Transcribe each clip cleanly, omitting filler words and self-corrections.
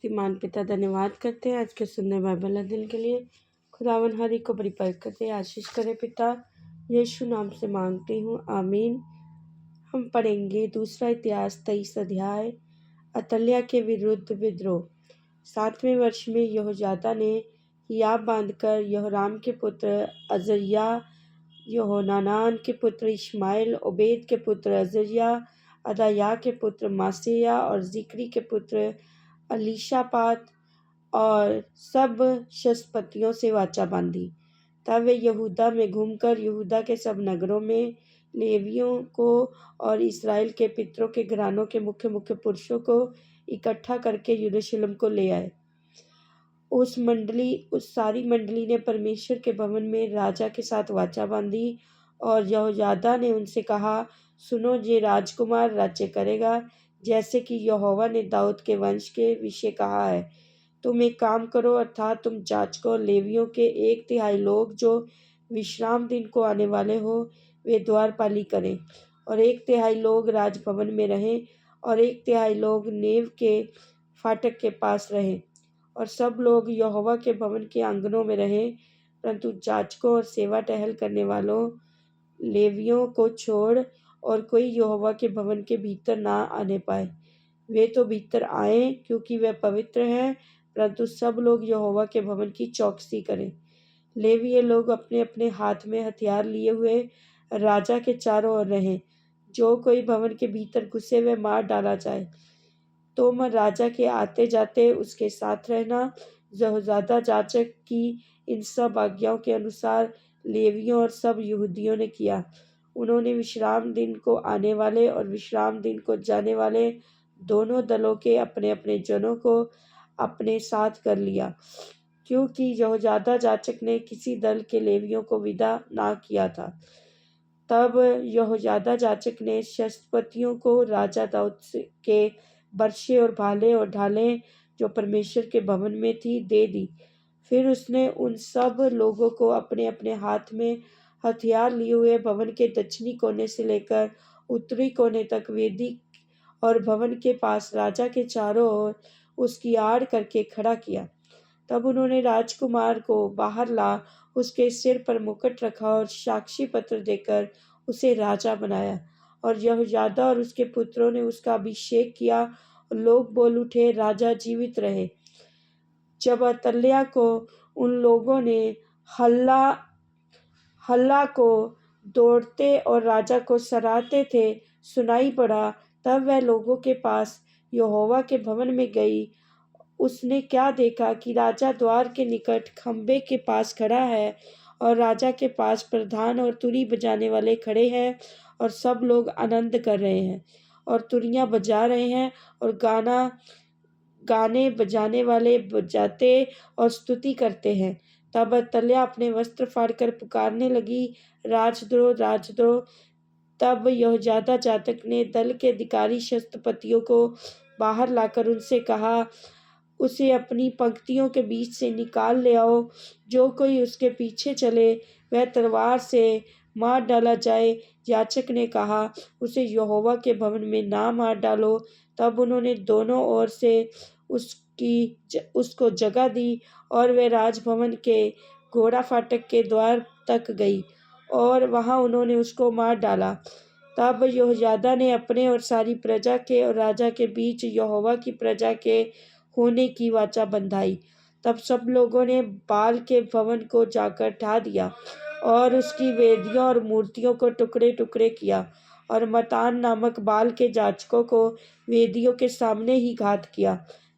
शक्तिमान पिता धन्यवाद करते हैं आज के सुनने बाइबल अध्ययन के लिए। खुदावन हरि को बड़ी बरकत दे, आशीष करे पिता, यीशु नाम से मांगती हूँ, आमीन। हम पढ़ेंगे दूसरा इतिहास 23 अध्याय, अतल्याह के विरुद्ध विद्रोह। 7वें वर्ष में यहोयादा ने हियाब बांधकर यहोराम के पुत्र अजर्या, यहोनानान के पुत्र इश्माएल, ओबेद के पुत्र अजर्या, अदायाह के पुत्र मासेया और जिक्री के पुत्र अलीशापात और सब शस्पतियों से वाचा बांधी। तब वे यहूदा में घूमकर यहूदा के सब नगरों में लेवियों को और इस्राएल के पितरों के घरानों के मुख्य मुख्य पुरुषों को इकट्ठा करके यरूशलेम को ले आए। उस सारी मंडली ने परमेश्वर के भवन में राजा के साथ वाचा बांधी और यहोयादा ने उनसे कहा, सुनो, ये राजकुमार राज्य करेगा जैसे कि यहोवा ने दाऊद के वंश के विषय कहा है। तुम एक काम करो, अर्थात तुम जाजकों लेवियों के 1/3 लोग जो विश्राम दिन को आने वाले हो वे द्वारपाली करें, और 1/3 लोग राजभवन में रहें, और 1/3 लोग नेव के फाटक के पास रहें, और सब लोग यहोवा के भवन के आंगनों में रहें। परंतु जाजकों और सेवा टहल करने वालों लेवियों को छोड़ और कोई यहोवा के भवन के भीतर ना आने पाए। वे तो भीतर आए क्योंकि वे पवित्र हैं, परंतु सब लोग यहोवा के भवन की चौकसी करें। लेवीय लोग अपने अपने हाथ में हथियार लिए हुए राजा के चारों ओर रहें। जो कोई भवन के भीतर घुसे हुए मार डाला जाए। तुम राजा के आते जाते उसके साथ रहना। यहोयादा जाचक की इन सब आज्ञाओं के अनुसार लेवियों और सब यहूदियों ने किया। उन्होंने विश्राम दिन को आने वाले और विश्राम दिन को जाने वाले दोनों दलों के अपने अपने जनों को अपने साथ कर लिया, क्योंकि यहोयादा जाचक ने किसी दल के लेवियों को विदा ना किया था। तब यहोयादा जाचक ने शस्त्रपतियों को राजा दाऊद के बर्छे और भाले और ढालें जो परमेश्वर के भवन में थी दे दी। फिर उसने उन सब लोगों को अपने अपने हाथ में हथियार लिए हुए भवन के दक्षिणी कोने से लेकर उत्तरी कोने तक वेदी और भवन के पास राजा के चारों ओर उसकी आड़ करके खड़ा किया। तब उन्होंने राजकुमार को बाहर ला उसके सिर पर मुकुट रखा और साक्षी पत्र देकर उसे राजा बनाया। और यहोयादा और उसके पुत्रों ने उसका अभिषेक किया और लोग बोल उठे, राजा जीवित रहे। जब अतल्याह को उन लोगों ने हल्ला को दौड़ते और राजा को सराहते थे सुनाई पड़ा, तब वह लोगों के पास यहोवा के भवन में गई। उसने क्या देखा कि राजा द्वार के निकट खंबे के पास खड़ा है और राजा के पास प्रधान और तुरी बजाने वाले खड़े हैं, और सब लोग आनंद कर रहे हैं और तुरियां बजा रहे हैं, और गाने बजाने वाले बजाते और स्तुति करते हैं। तब अतल्याह अपने वस्त्र फाड़कर पुकारने लगी, राजद्रोह, राजद्रोह। तब यहोयादा जाचक ने दल के अधिकारी शस्त्रपतियों को बाहर लाकर उनसे कहा, उसे अपनी पंक्तियों के बीच से निकाल ले आओ। जो कोई उसके पीछे चले वह तलवार से मार डाला जाए। याजक ने कहा, उसे यहोवा के भवन में ना मार डालो। तब उन्होंने दोनों ओर से उसको जगह दी, और वे राजभवन के घोड़ा फाटक के द्वार तक गई, और वहां उन्होंने उसको मार डाला। तब यहोयादा ने अपने और सारी प्रजा के और राजा के बीच यहोवा की प्रजा के होने की वाचा बंधाई। तब सब लोगों ने बाल के भवन को जाकर ढा दिया और उसकी वेदियों और मूर्तियों को टुकड़े टुकड़े किया, और मतान नामक बाल के जाचकों को वेदियों के सामने ही घात किया।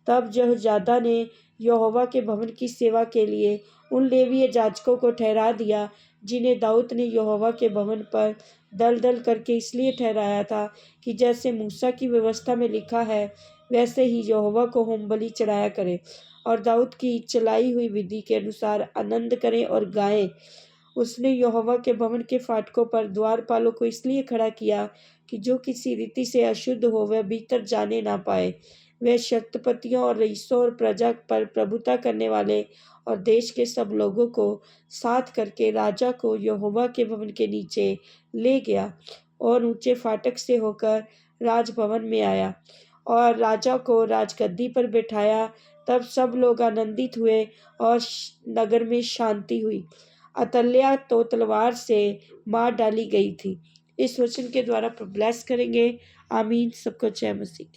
तब यहोयादा ने यहोवा के भवन की सेवा के लिए उन लेवीय जाचकों को ठहरा दिया, जिन्हें दाऊद ने यहोवा के भवन पर दल दल करके इसलिए ठहराया था कि जैसे मूसा की व्यवस्था में लिखा है वैसे ही यहोवा को होम बलि चढ़ाया करें, और दाऊद की चलाई हुई विधि के अनुसार आनंद करें और गाएं। उसने यहोवा के भवन के फाटकों पर द्वारपालों को इसलिए खड़ा किया कि जो किसी रीति से अशुद्ध हो वह भीतर जाने ना पाए। वे शक्तिपतियों और रईसों और प्रजा पर प्रभुता करने वाले और देश के सब लोगों को साथ करके राजा को यहोवा के भवन के नीचे ले गया और ऊंचे फाटक से होकर राजभवन में आया, और राजा को राजगद्दी पर बैठाया। तब सब लोग आनंदित हुए और नगर में शांति हुई। अतल्या तो तलवार से मार डाली गई थी। इस वचन के द्वारा प्रभु ब्लेस करेंगे। आमीन। सबको जय मसीह की।